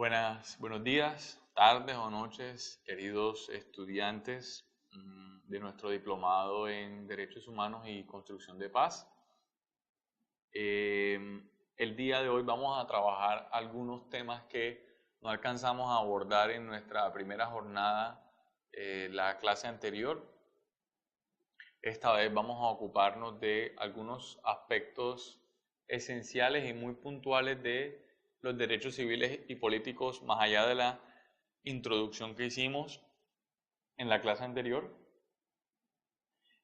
Buenos días, tardes o noches, queridos estudiantes de nuestro diplomado en Derechos Humanos y Construcción de Paz. El día de hoy vamos a trabajar algunos temas que no alcanzamos a abordar en nuestra primera jornada, la clase anterior. Esta vez vamos a ocuparnos de algunos aspectos esenciales y muy puntuales de los derechos civiles y políticos, más allá de la introducción que hicimos en la clase anterior,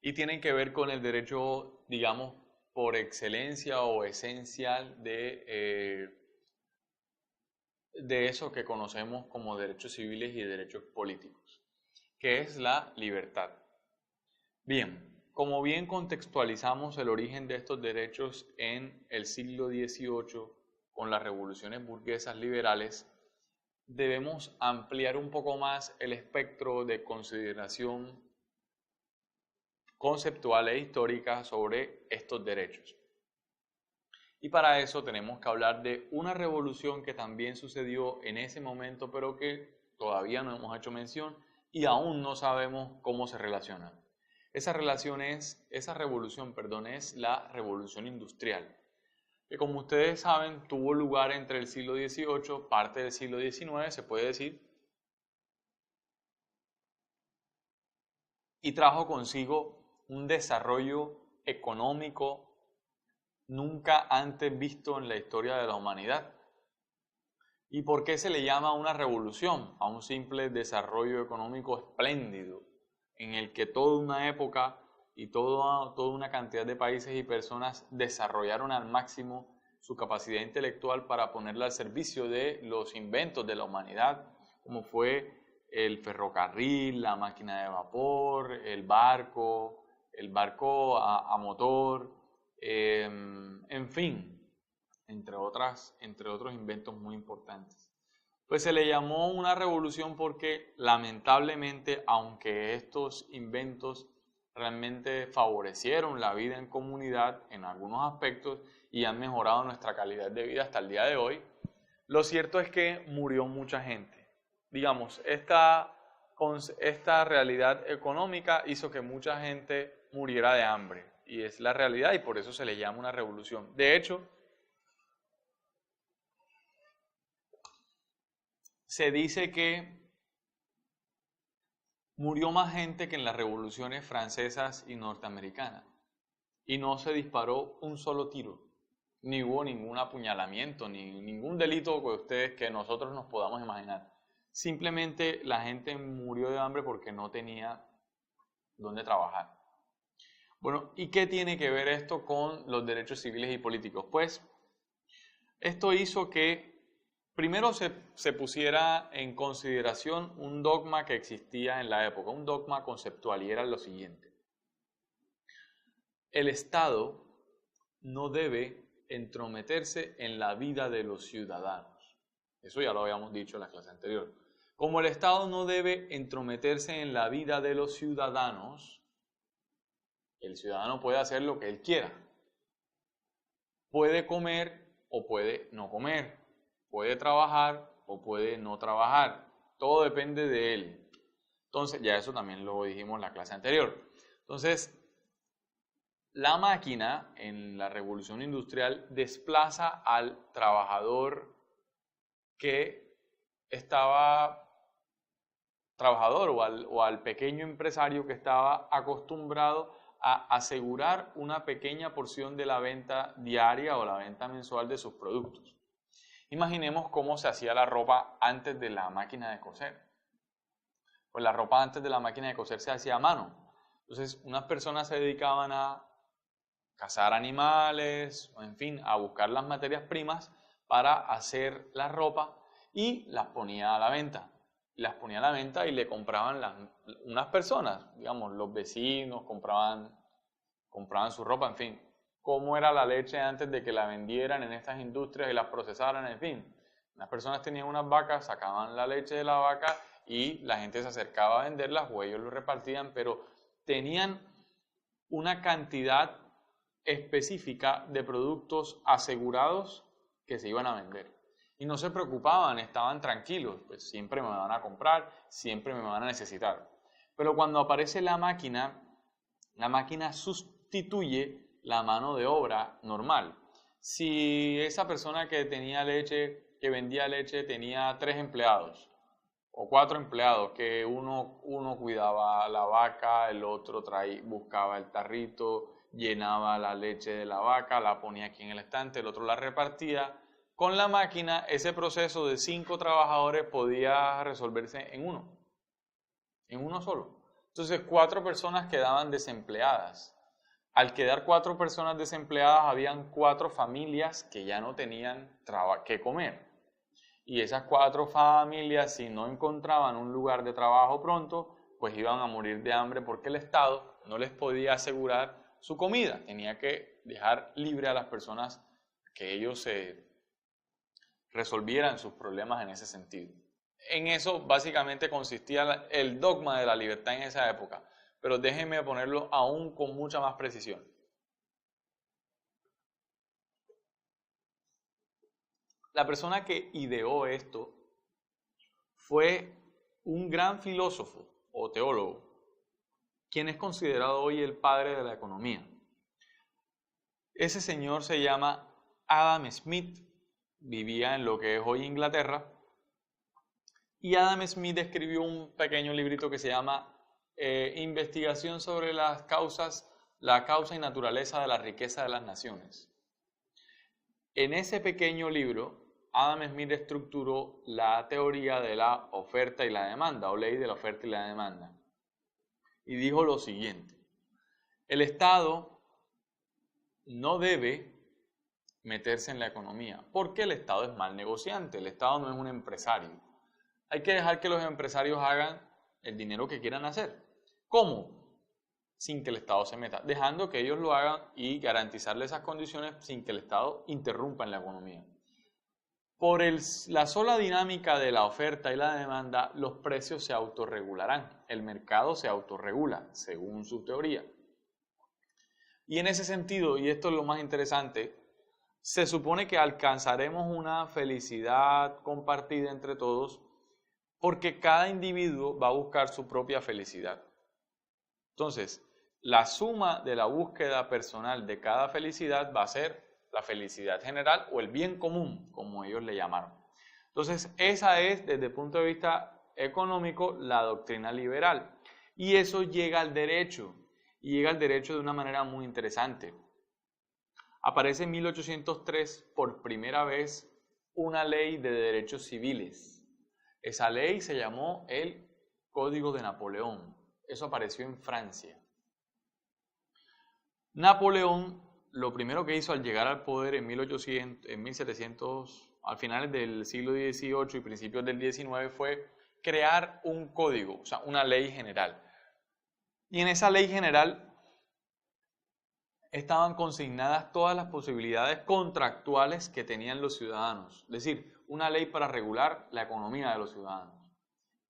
y tienen que ver con el derecho, digamos, por excelencia o esencial de eso que conocemos como derechos civiles y derechos políticos, que es la libertad. Bien, como bien contextualizamos el origen de estos derechos en el siglo XVIII con las revoluciones burguesas liberales, debemos ampliar un poco más el espectro de consideración conceptual e histórica sobre estos derechos. Y para eso tenemos que hablar de una revolución que también sucedió en ese momento, pero que todavía no hemos hecho mención y aún no sabemos cómo se relaciona. Esa revolución es la revolución industrial, que como ustedes saben tuvo lugar entre el siglo XVIII, parte del siglo XIX, se puede decir, y trajo consigo un desarrollo económico nunca antes visto en la historia de la humanidad. ¿Y por qué se le llama una revolución a un simple desarrollo económico espléndido, en el que toda una época y toda una cantidad de países y personas desarrollaron al máximo su capacidad intelectual para ponerla al servicio de los inventos de la humanidad, como fue el ferrocarril, la máquina de vapor, el barco a motor, en fin, entre otros inventos muy importantes? Pues se le llamó una revolución porque lamentablemente, aunque estos inventos realmente favorecieron la vida en comunidad en algunos aspectos y han mejorado nuestra calidad de vida hasta el día de hoy, lo cierto es que murió mucha gente. Digamos, esta realidad económica hizo que mucha gente muriera de hambre, y es la realidad, y por eso se le llama una revolución. De hecho, se dice que murió más gente que en las revoluciones francesas y norteamericanas, y no se disparó un solo tiro, ni hubo ningún apuñalamiento, ni ningún delito que nosotros nos podamos imaginar. Simplemente la gente murió de hambre porque no tenía dónde trabajar. Bueno, ¿y qué tiene que ver esto con los derechos civiles y políticos? Pues esto hizo que primero se pusiera en consideración un dogma que existía en la época, un dogma conceptual, y era lo siguiente: el Estado no debe entrometerse en la vida de los ciudadanos. Eso ya lo habíamos dicho en la clase anterior. Como el Estado no debe entrometerse en la vida de los ciudadanos, el ciudadano puede hacer lo que él quiera. Puede comer o puede no comer. Puede trabajar o puede no trabajar. Todo depende de él. Entonces, ya eso también lo dijimos en la clase anterior. Entonces, la máquina en la revolución industrial desplaza al trabajador que estaba trabajador o al pequeño empresario que estaba acostumbrado a asegurar una pequeña porción de la venta diaria o la venta mensual de sus productos. Imaginemos cómo se hacía la ropa antes de la máquina de coser. Pues la ropa antes de la máquina de coser se hacía a mano. Entonces, unas personas se dedicaban a cazar animales, o en fin, a buscar las materias primas para hacer la ropa, y las ponía a la venta. Las ponía a la venta y le compraban unas personas, digamos, los vecinos compraban su ropa, en fin. Cómo era la leche antes de que la vendieran en estas industrias y las procesaran, en fin. Las personas tenían unas vacas, sacaban la leche de la vaca y la gente se acercaba a venderlas o ellos lo repartían, pero tenían una cantidad específica de productos asegurados que se iban a vender. Y no se preocupaban, estaban tranquilos, pues siempre me van a comprar, siempre me van a necesitar. Pero cuando aparece la máquina sustituye la mano de obra normal. Si esa persona que vendía leche, tenía 3 empleados o 4 empleados, que uno cuidaba la vaca, el otro buscaba el tarrito, llenaba la leche de la vaca, la ponía aquí en el estante, el otro la repartía. Con la máquina, ese proceso de 5 trabajadores podía resolverse en uno solo. Entonces, 4 personas quedaban desempleadas. Al quedar 4 personas desempleadas, habían 4 familias que ya no tenían que comer. Y esas 4 familias, si no encontraban un lugar de trabajo pronto, pues iban a morir de hambre porque el Estado no les podía asegurar su comida. Tenía que dejar libre a las personas que ellos se resolvieran sus problemas en ese sentido. En eso básicamente consistía el dogma de la libertad en esa época, pero déjenme ponerlo aún con mucha más precisión. La persona que ideó esto fue un gran filósofo o teólogo, quien es considerado hoy el padre de la economía. Ese señor se llama Adam Smith, vivía en lo que es hoy Inglaterra, y Adam Smith escribió un pequeño librito que se llama Investigación sobre la causa y naturaleza de la riqueza de las naciones. En ese pequeño libro, Adam Smith estructuró la teoría de la oferta y la demanda, o ley de la oferta y la demanda. Y dijo lo siguiente: el Estado no debe meterse en la economía, porque el Estado es mal negociante, el Estado no es un empresario. Hay que dejar que los empresarios hagan el dinero que quieran hacer. ¿Cómo? Sin que el Estado se meta, dejando que ellos lo hagan y garantizarle esas condiciones sin que el Estado interrumpa en la economía. Por la sola dinámica de la oferta y la demanda, los precios se autorregularán. El mercado se autorregula, según su teoría. Y en ese sentido, y esto es lo más interesante, se supone que alcanzaremos una felicidad compartida entre todos, porque cada individuo va a buscar su propia felicidad. Entonces, la suma de la búsqueda personal de cada felicidad va a ser la felicidad general o el bien común, como ellos le llamaron. Entonces, esa es, desde el punto de vista económico, la doctrina liberal. Y eso llega al derecho, y llega al derecho de una manera muy interesante. Aparece en 1803 por primera vez una ley de derechos civiles. Esa ley se llamó el Código de Napoleón. Eso apareció en Francia. Napoleón, lo primero que hizo al llegar al poder en 1700, al finales del siglo XVIII y principios del XIX, fue crear un código, o sea, una ley general. Y en esa ley general estaban consignadas todas las posibilidades contractuales que tenían los ciudadanos. Es decir, una ley para regular la economía de los ciudadanos.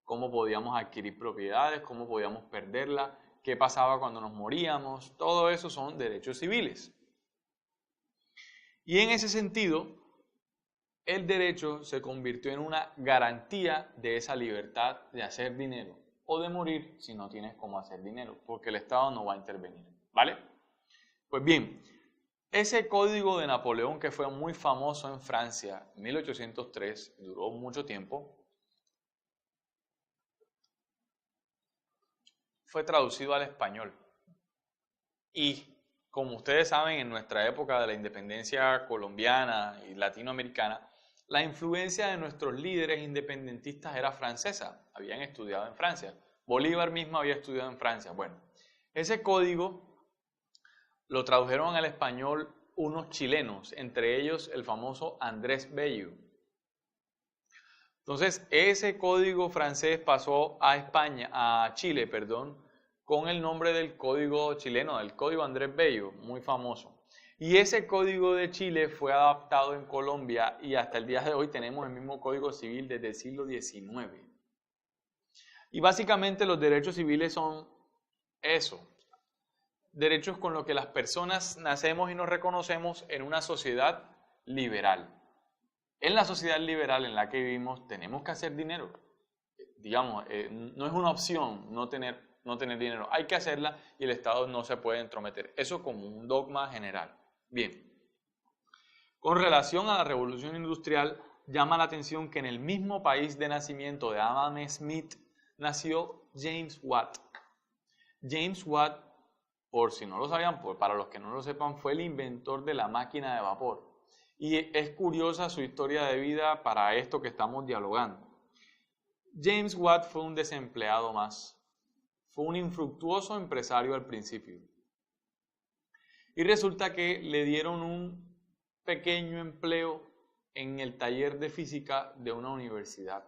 Cómo podíamos adquirir propiedades, cómo podíamos perderlas, qué pasaba cuando nos moríamos, todo eso son derechos civiles. Y en ese sentido, el derecho se convirtió en una garantía de esa libertad de hacer dinero o de morir si no tienes cómo hacer dinero, porque el Estado no va a intervenir, ¿vale? Pues bien, ese código de Napoleón, que fue muy famoso en Francia en 1803, duró mucho tiempo, fue traducido al español. Y como ustedes saben, en nuestra época de la independencia colombiana y latinoamericana, la influencia de nuestros líderes independentistas era francesa, habían estudiado en Francia. Bolívar mismo había estudiado en Francia. Bueno, ese código lo tradujeron al español unos chilenos, entre ellos el famoso Andrés Bello. Entonces, ese código francés pasó a Chile, con el nombre del código chileno, del código Andrés Bello, muy famoso. Y ese código de Chile fue adaptado en Colombia y hasta el día de hoy tenemos el mismo código civil desde el siglo XIX. Y básicamente los derechos civiles son eso, derechos con los que las personas nacemos y nos reconocemos en una sociedad liberal. En la sociedad liberal en la que vivimos tenemos que hacer dinero. Digamos, no es una opción no tener dinero, hay que hacerla y el Estado no se puede entrometer. Eso como un dogma general. Bien, con relación a la revolución industrial, llama la atención que en el mismo país de nacimiento de Adam Smith nació James Watt. James Watt, por si no lo sabían, para los que no lo sepan, fue el inventor de la máquina de vapor. Y es curiosa su historia de vida para esto que estamos dialogando. James Watt fue un desempleado más. Fue un infructuoso empresario al principio. Y resulta que le dieron un pequeño empleo en el taller de física de una universidad.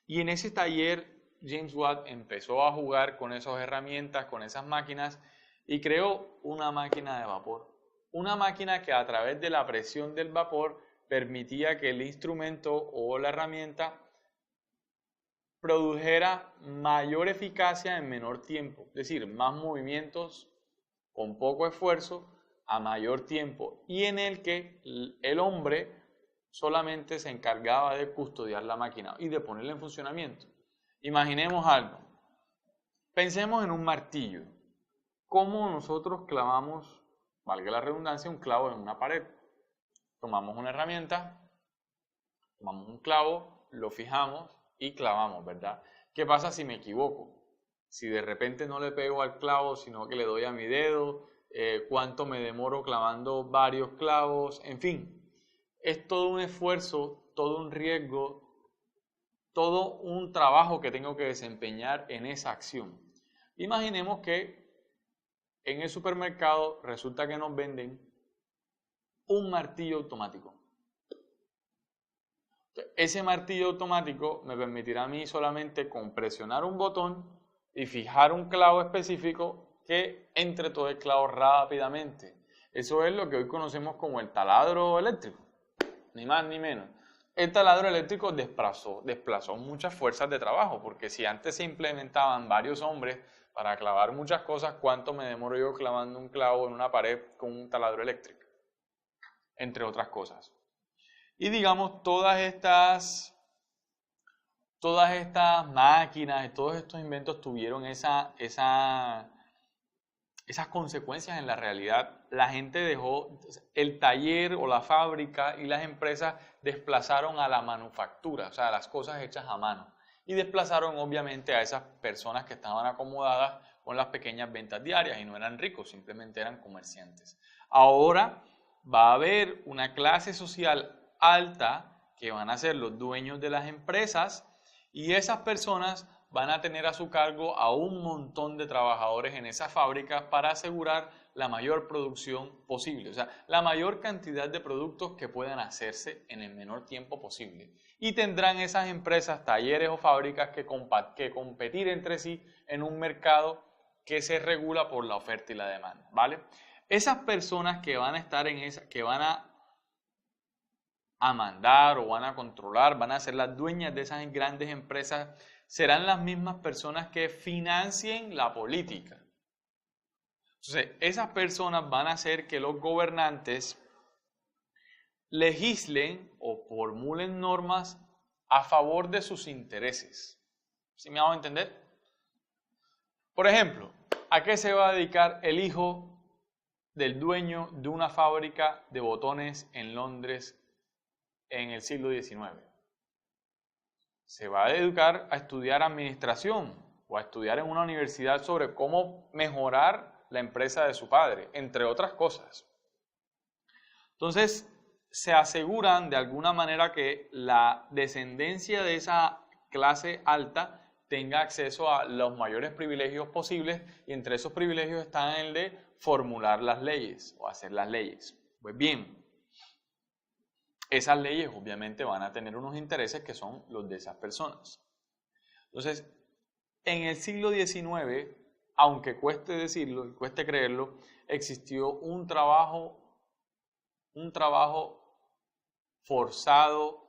Y en ese taller James Watt empezó a jugar con esas herramientas, con esas máquinas y creó una máquina de vapor. Una máquina que a través de la presión del vapor permitía que el instrumento o la herramienta produjera mayor eficacia en menor tiempo, es decir, más movimientos con poco esfuerzo a mayor tiempo, y en el que el hombre solamente se encargaba de custodiar la máquina y de ponerla en funcionamiento. Imaginemos algo. Pensemos en un martillo. ¿Cómo nosotros clavamos, valga la redundancia, un clavo en una pared? Tomamos una herramienta, tomamos un clavo, lo fijamos y clavamos, ¿verdad? ¿Qué pasa si me equivoco? Si de repente no le pego al clavo, sino que le doy a mi dedo, cuánto me demoro clavando varios clavos, en fin. Es todo un esfuerzo, todo un riesgo, todo un trabajo que tengo que desempeñar en esa acción. Imaginemos que en el supermercado resulta que nos venden un martillo automático. Ese martillo automático me permitirá a mí solamente con presionar un botón y fijar un clavo específico que entre todo el clavo rápidamente. Eso es lo que hoy conocemos como el taladro eléctrico, ni más ni menos. El taladro eléctrico desplazó muchas fuerzas de trabajo, porque si antes se implementaban varios hombres para clavar muchas cosas, ¿cuánto me demoro yo clavando un clavo en una pared con un taladro eléctrico? Entre otras cosas. Y digamos, todas estas máquinas y todos estos inventos tuvieron esas consecuencias en la realidad. La gente dejó, el taller o la fábrica y las empresas desplazaron a la manufactura, o sea, a las cosas hechas a mano. Y desplazaron obviamente a esas personas que estaban acomodadas con las pequeñas ventas diarias y no eran ricos, simplemente eran comerciantes. Ahora va a haber una clase social alta que van a ser los dueños de las empresas y esas personas van a tener a su cargo a un montón de trabajadores en esas fábricas para asegurar la mayor producción posible, o sea, la mayor cantidad de productos que puedan hacerse en el menor tiempo posible. Y tendrán esas empresas, talleres o fábricas que competir entre sí en un mercado que se regula por la oferta y la demanda, ¿vale? Esas personas que van a estar en esa, que van a mandar o van a controlar, van a ser las dueñas de esas grandes empresas, serán las mismas personas que financien la política. Entonces, esas personas van a hacer que los gobernantes legislen o formulen normas a favor de sus intereses. ¿Sí me hago entender? Por ejemplo, ¿a qué se va a dedicar el hijo del dueño de una fábrica de botones en Londres en el siglo XIX? Se va a educar a estudiar administración o a estudiar en una universidad sobre cómo mejorar la empresa de su padre, entre otras cosas. Entonces, se aseguran de alguna manera que la descendencia de esa clase alta tenga acceso a los mayores privilegios posibles y entre esos privilegios está el de formular las leyes o hacer las leyes. Pues bien, esas leyes obviamente van a tener unos intereses que son los de esas personas. Entonces, en el siglo XIX, aunque cueste decirlo y cueste creerlo, existió un trabajo forzado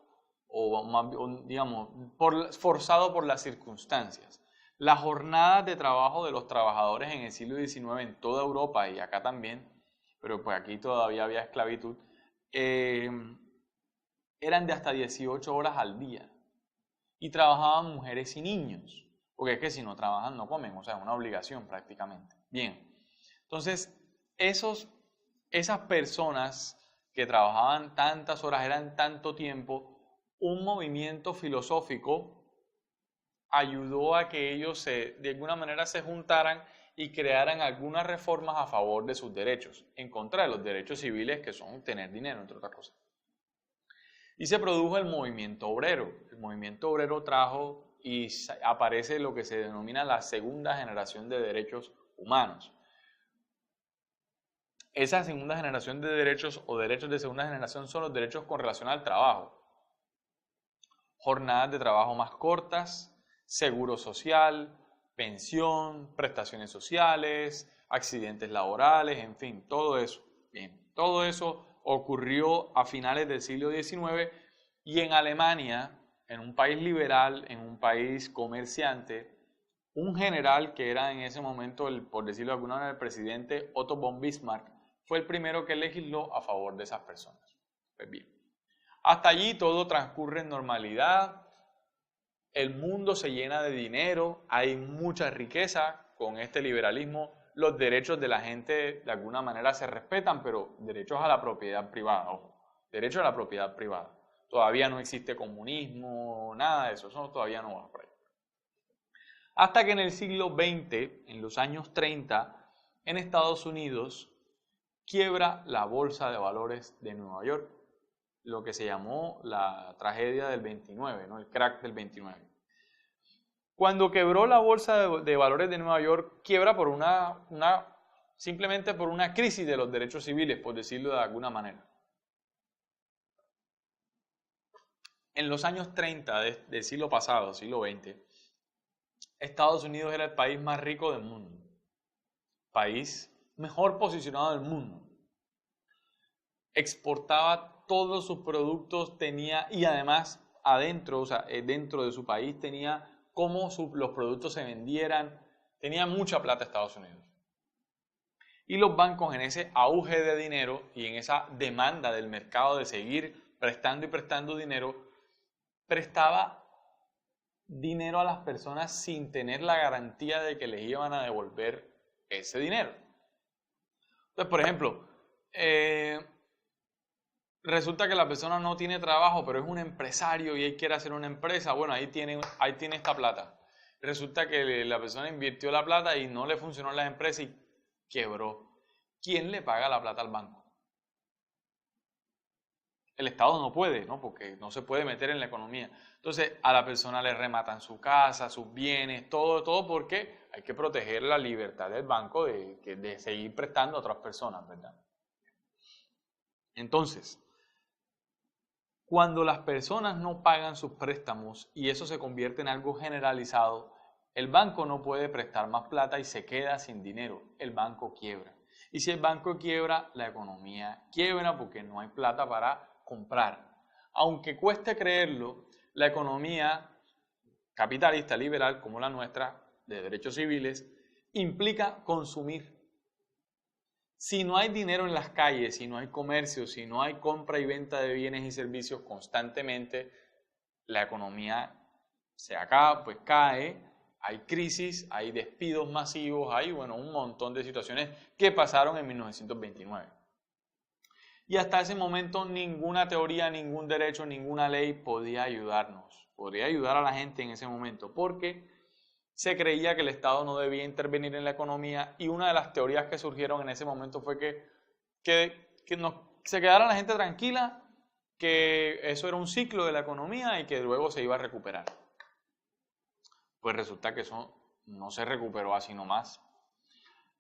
o digamos, forzado por las circunstancias. Las jornadas de trabajo de los trabajadores en el siglo XIX en toda Europa y acá también, pero pues aquí todavía había esclavitud, eran de hasta 18 horas al día y trabajaban mujeres y niños, porque es que si no trabajan no comen, o sea, es una obligación prácticamente. Bien, entonces esas personas que trabajaban tantas horas, eran tanto tiempo, un movimiento filosófico ayudó a que ellos de alguna manera se juntaran y crearan algunas reformas a favor de sus derechos, en contra de los derechos civiles que son tener dinero, entre otras cosas. Y se produjo el movimiento obrero. El movimiento obrero trajo y aparece lo que se denomina la segunda generación de derechos humanos. Esa segunda generación de derechos o derechos de segunda generación son los derechos con relación al trabajo. Jornadas de trabajo más cortas, seguro social, pensión, prestaciones sociales, accidentes laborales, en fin, todo eso. Bien, todo eso ocurrió a finales del siglo XIX y en Alemania, en un país liberal, en un país comerciante, un general que era en ese momento, por decirlo de alguna manera, el presidente Otto von Bismarck, fue el primero que legisló a favor de esas personas. Pues bien, hasta allí todo transcurre en normalidad, el mundo se llena de dinero, hay mucha riqueza con este liberalismo, los derechos de la gente de alguna manera se respetan, pero derechos a la propiedad privada, ojo, derechos a la propiedad privada. Todavía no existe comunismo, nada de eso todavía no va por ahí. Hasta que en el siglo XX, en los años 30, en Estados Unidos, quiebra la Bolsa de Valores de Nueva York, lo que se llamó la tragedia del 29, ¿no? El crack del 29. Cuando quebró la Bolsa de Valores de Nueva York, quiebra por simplemente por una crisis de los derechos civiles, por decirlo de alguna manera. En los años 30 del siglo pasado, siglo XX, Estados Unidos era el país más rico del mundo, país mejor posicionado del mundo. Exportaba todos sus productos, tenía, y además adentro, o sea, dentro de su país tenía cómo los productos se vendieran, tenía mucha plata Estados Unidos. Y los bancos en ese auge de dinero y en esa demanda del mercado de seguir prestando y prestando dinero, prestaba dinero a las personas sin tener la garantía de que les iban a devolver ese dinero. Entonces, por ejemplo, resulta que la persona no tiene trabajo, pero es un empresario y él quiere hacer una empresa. Bueno, ahí tiene esta plata. Resulta que la persona invirtió la plata y no le funcionó en la empresa y quebró. ¿Quién le paga la plata al banco? El Estado no puede, ¿no? Porque no se puede meter en la economía. Entonces, a la persona le rematan su casa, sus bienes, todo porque hay que proteger la libertad del banco de seguir prestando a otras personas, ¿verdad? Entonces, cuando las personas no pagan sus préstamos y eso se convierte en algo generalizado, el banco no puede prestar más plata y se queda sin dinero. El banco quiebra. Y si el banco quiebra, la economía quiebra porque no hay plata para comprar. Aunque cueste creerlo, la economía capitalista liberal como la nuestra, de derechos civiles, implica consumir. Si no hay dinero en las calles, si no hay comercio, si no hay compra y venta de bienes y servicios constantemente, la economía se acaba, pues cae, hay crisis, hay despidos masivos, hay un montón de situaciones que pasaron en 1929. Y hasta ese momento ninguna teoría, ningún derecho, ninguna ley podía ayudarnos, podría ayudar a la gente en ese momento, porque se creía que el Estado no debía intervenir en la economía y una de las teorías que surgieron en ese momento fue que se quedara la gente tranquila, que eso era un ciclo de la economía y que luego se iba a recuperar. Pues resulta que eso no se recuperó así nomás.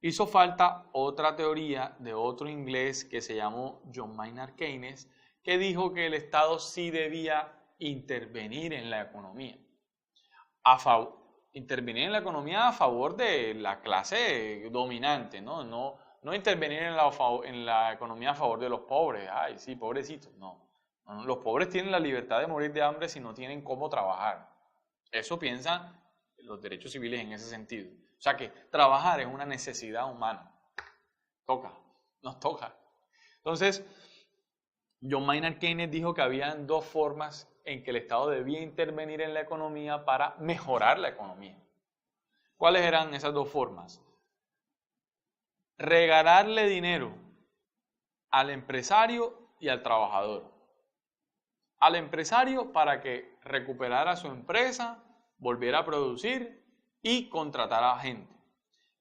Hizo falta otra teoría de otro inglés que se llamó John Maynard Keynes, que dijo que el Estado sí debía intervenir en la economía. Intervenir en la economía a favor de la clase dominante, no intervenir en la economía a favor de los pobres. Ay, sí, pobrecitos. No, los pobres tienen la libertad de morir de hambre si no tienen cómo trabajar. Eso piensan los derechos civiles en ese sentido. O sea que trabajar es una necesidad humana. Nos toca. Entonces, John Maynard Keynes dijo que habían dos formas en que el Estado debía intervenir en la economía para mejorar la economía. ¿Cuáles eran esas dos formas? Regalarle dinero al empresario y al trabajador. Al empresario para que recuperara su empresa, volviera a producir y contratara gente.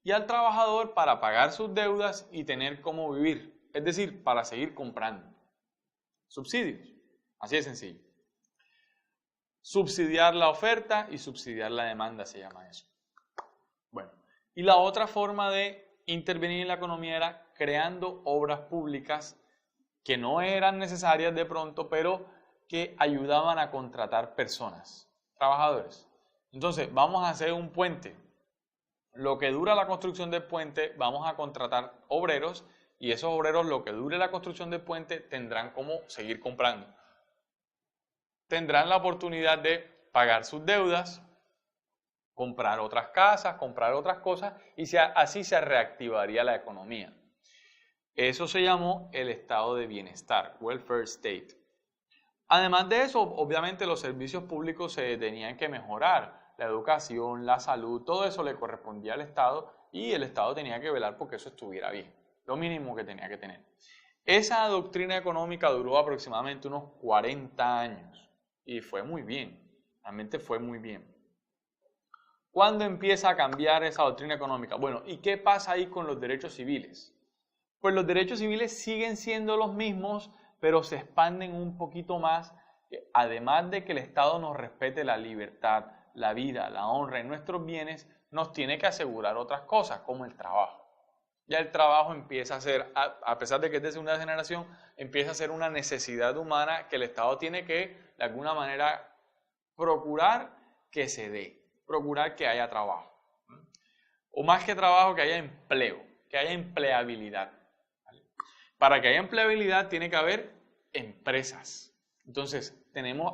Y al trabajador para pagar sus deudas y tener cómo vivir, es decir, para seguir comprando. Subsidios, así de sencillo. Subsidiar la oferta y subsidiar la demanda se llama eso. Bueno, y la otra forma de intervenir en la economía era creando obras públicas que no eran necesarias de pronto, pero que ayudaban a contratar personas, trabajadores. Entonces, vamos a hacer un puente. Lo que dura la construcción del puente, vamos a contratar obreros y esos obreros, lo que dure la construcción del puente, tendrán cómo seguir comprando. Tendrán la oportunidad de pagar sus deudas, comprar otras casas, comprar otras cosas y así se reactivaría la economía. Eso se llamó el estado de bienestar, welfare state. Además de eso, obviamente los servicios públicos se tenían que mejorar. La educación, la salud, todo eso le correspondía al Estado y el Estado tenía que velar porque eso estuviera bien. Lo mínimo que tenía que tener. Esa doctrina económica duró aproximadamente unos 40 años y fue muy bien, realmente fue muy bien. ¿Cuándo empieza a cambiar esa doctrina económica? Bueno, ¿y qué pasa ahí con los derechos civiles? Pues los derechos civiles siguen siendo los mismos, pero se expanden un poquito más, además de que el Estado nos respete la libertad, la vida, la honra y nuestros bienes, nos tiene que asegurar otras cosas, como el trabajo. Ya el trabajo empieza a ser, a pesar de que es de segunda generación, empieza a ser una necesidad humana que el Estado tiene que, de alguna manera, procurar que se dé, procurar que haya trabajo. O más que trabajo, que haya empleo, que haya empleabilidad. Para que haya empleabilidad tiene que haber empresas. Entonces,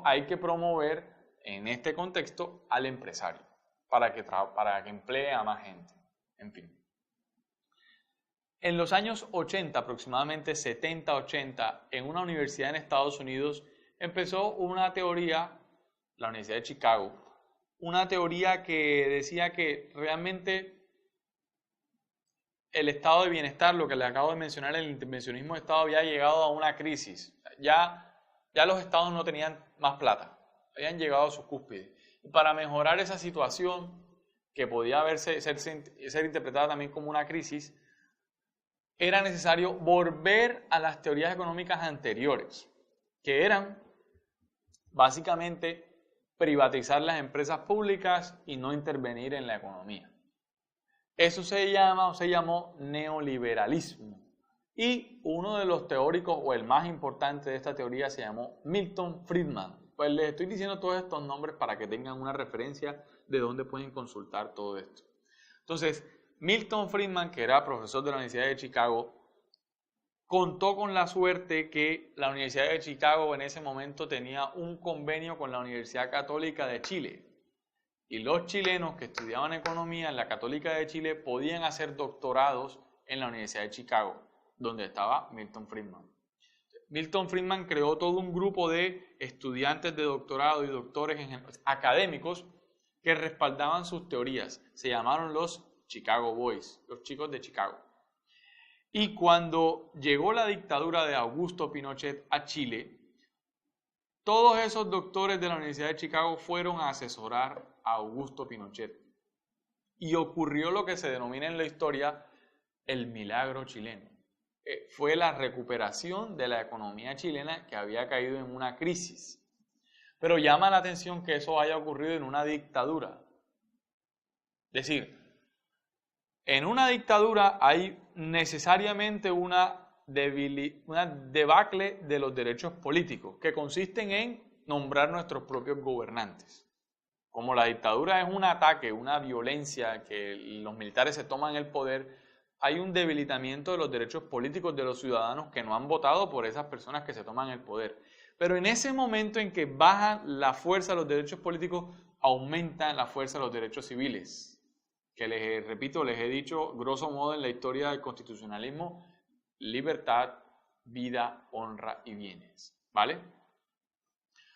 hay que promover en este contexto al empresario para que emplee a más gente. En fin. En los años 80, aproximadamente 70-80, en una universidad en Estados Unidos empezó una teoría, la Universidad de Chicago, una teoría que decía que realmente el estado de bienestar, lo que les acabo de mencionar, el intervencionismo de Estado había llegado a una crisis. Ya los estados no tenían más plata, habían llegado a su cúspide. Y para mejorar esa situación, que podía ser interpretada también como una crisis, era necesario volver a las teorías económicas anteriores, que eran básicamente privatizar las empresas públicas y no intervenir en la economía. Eso se llamó neoliberalismo. Y uno de los teóricos, o el más importante de esta teoría, se llamó Milton Friedman. Pues les estoy diciendo todos estos nombres para que tengan una referencia de dónde pueden consultar todo esto. Entonces, Milton Friedman, que era profesor de la Universidad de Chicago, contó con la suerte que la Universidad de Chicago en ese momento tenía un convenio con la Universidad Católica de Chile. Y los chilenos que estudiaban economía en la Católica de Chile podían hacer doctorados en la Universidad de Chicago, donde estaba Milton Friedman. Milton Friedman creó todo un grupo de estudiantes de doctorado y doctores académicos que respaldaban sus teorías. Se llamaron los Chicago Boys, los chicos de Chicago. Y cuando llegó la dictadura de Augusto Pinochet a Chile, todos esos doctores de la Universidad de Chicago fueron a asesorar a Augusto Pinochet. Y ocurrió lo que se denomina en la historia el milagro chileno. Fue la recuperación de la economía chilena que había caído en una crisis. Pero llama la atención que eso haya ocurrido en una dictadura. Es decir, en una dictadura hay necesariamente una debacle de los derechos políticos, que consisten en nombrar nuestros propios gobernantes. Como la dictadura es un ataque, una violencia, que los militares se toman el poder, hay un debilitamiento de los derechos políticos de los ciudadanos que no han votado por esas personas que se toman el poder. Pero en ese momento en que baja la fuerza de los derechos políticos, aumenta la fuerza de los derechos civiles. Que les repito, les he dicho, grosso modo en la historia del constitucionalismo, libertad, vida, honra y bienes. ¿Vale?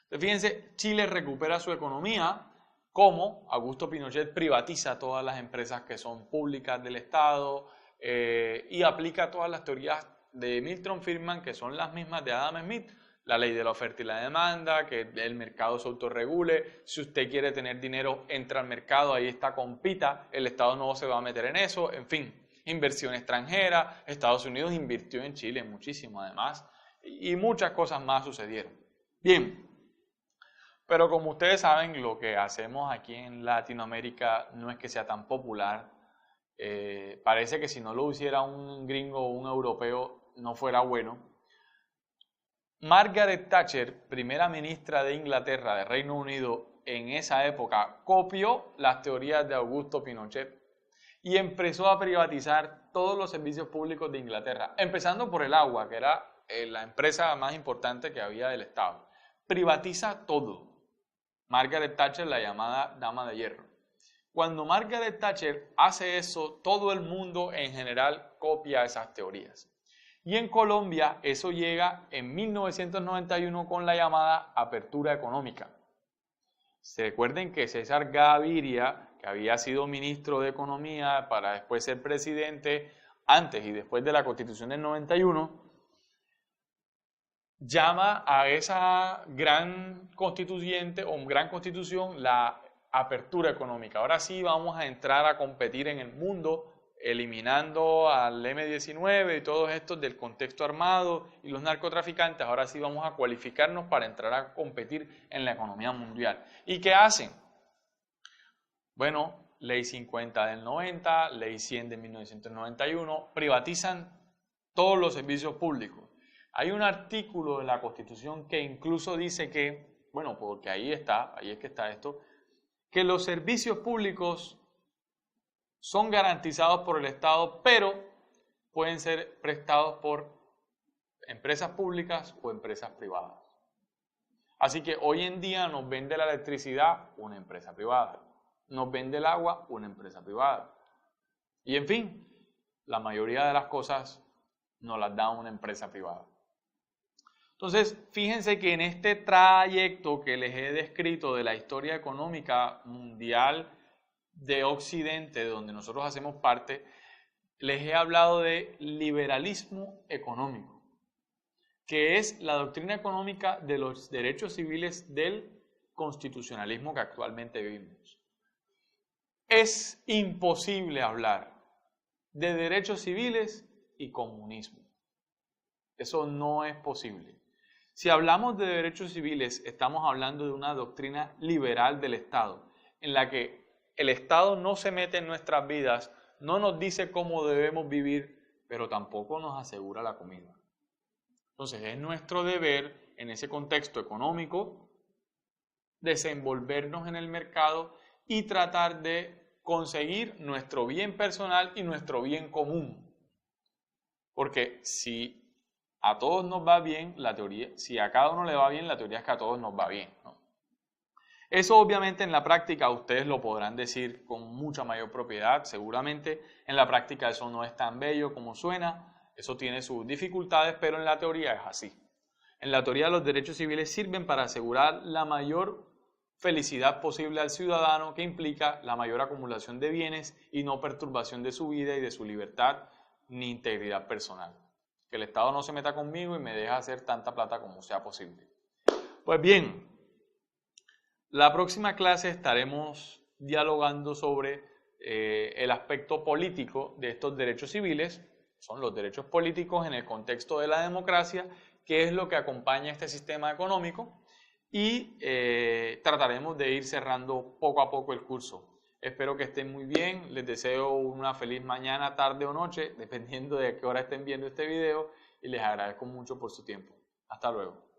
Entonces, fíjense, Chile recupera su economía como Augusto Pinochet privatiza todas las empresas que son públicas del Estado y aplica todas las teorías de Milton Friedman, que son las mismas de Adam Smith. La ley de la oferta y la demanda, que el mercado se autorregule. Si usted quiere tener dinero, entra al mercado, ahí está, compita. El Estado no se va a meter en eso. En fin, inversión extranjera. Estados Unidos invirtió en Chile muchísimo además. Y muchas cosas más sucedieron. Bien, pero como ustedes saben, lo que hacemos aquí en Latinoamérica no es que sea tan popular. Parece que si no lo hiciera un gringo o un europeo no fuera bueno. Margaret Thatcher, primera ministra de Inglaterra, de Reino Unido, en esa época, copió las teorías de Augusto Pinochet y empezó a privatizar todos los servicios públicos de Inglaterra, empezando por el agua, que era la empresa más importante que había del Estado. Privatiza todo. Margaret Thatcher, la llamada Dama de Hierro. Cuando Margaret Thatcher hace eso, todo el mundo en general copia esas teorías. Y en Colombia eso llega en 1991 con la llamada apertura económica. Se recuerden que César Gaviria, que había sido ministro de Economía para después ser presidente, antes y después de la Constitución del 91, llama a esa gran constituyente o gran constitución la apertura económica. Ahora sí vamos a entrar a competir en el mundo, eliminando al M-19 y todos estos del contexto armado y los narcotraficantes. Ahora sí vamos a cualificarnos para entrar a competir en la economía mundial. ¿Y qué hacen? Bueno, Ley 50 del 90, Ley 100 de 1991, privatizan todos los servicios públicos. Hay un artículo de la Constitución que incluso dice que, bueno, porque ahí es que está esto, que los servicios públicos son garantizados por el Estado, pero pueden ser prestados por empresas públicas o empresas privadas. Así que hoy en día nos vende la electricidad una empresa privada, nos vende el agua una empresa privada. Y en fin, la mayoría de las cosas nos las da una empresa privada. Entonces, fíjense que en este trayecto que les he descrito de la historia económica mundial de Occidente, de donde nosotros hacemos parte, les he hablado de liberalismo económico, que es la doctrina económica de los derechos civiles del constitucionalismo que actualmente vivimos. Es imposible hablar de derechos civiles y comunismo. Eso no es posible. Si hablamos de derechos civiles, estamos hablando de una doctrina liberal del Estado, en la que el Estado no se mete en nuestras vidas, no nos dice cómo debemos vivir, pero tampoco nos asegura la comida. Entonces es nuestro deber, en ese contexto económico, desenvolvernos en el mercado y tratar de conseguir nuestro bien personal y nuestro bien común. Porque si a todos nos va bien, la teoría, si a cada uno le va bien, la teoría es que a todos nos va bien, ¿no? Eso obviamente en la práctica ustedes lo podrán decir con mucha mayor propiedad, seguramente en la práctica eso no es tan bello como suena, eso tiene sus dificultades, pero en la teoría es así. En la teoría los derechos civiles sirven para asegurar la mayor felicidad posible al ciudadano, que implica la mayor acumulación de bienes y no perturbación de su vida y de su libertad ni integridad personal. Que el Estado no se meta conmigo y me deje hacer tanta plata como sea posible. Pues bien, la próxima clase estaremos dialogando sobre el aspecto político de estos derechos civiles, son los derechos políticos en el contexto de la democracia, qué es lo que acompaña este sistema económico y trataremos de ir cerrando poco a poco el curso. Espero que estén muy bien, les deseo una feliz mañana, tarde o noche, dependiendo de a qué hora estén viendo este video y les agradezco mucho por su tiempo. Hasta luego.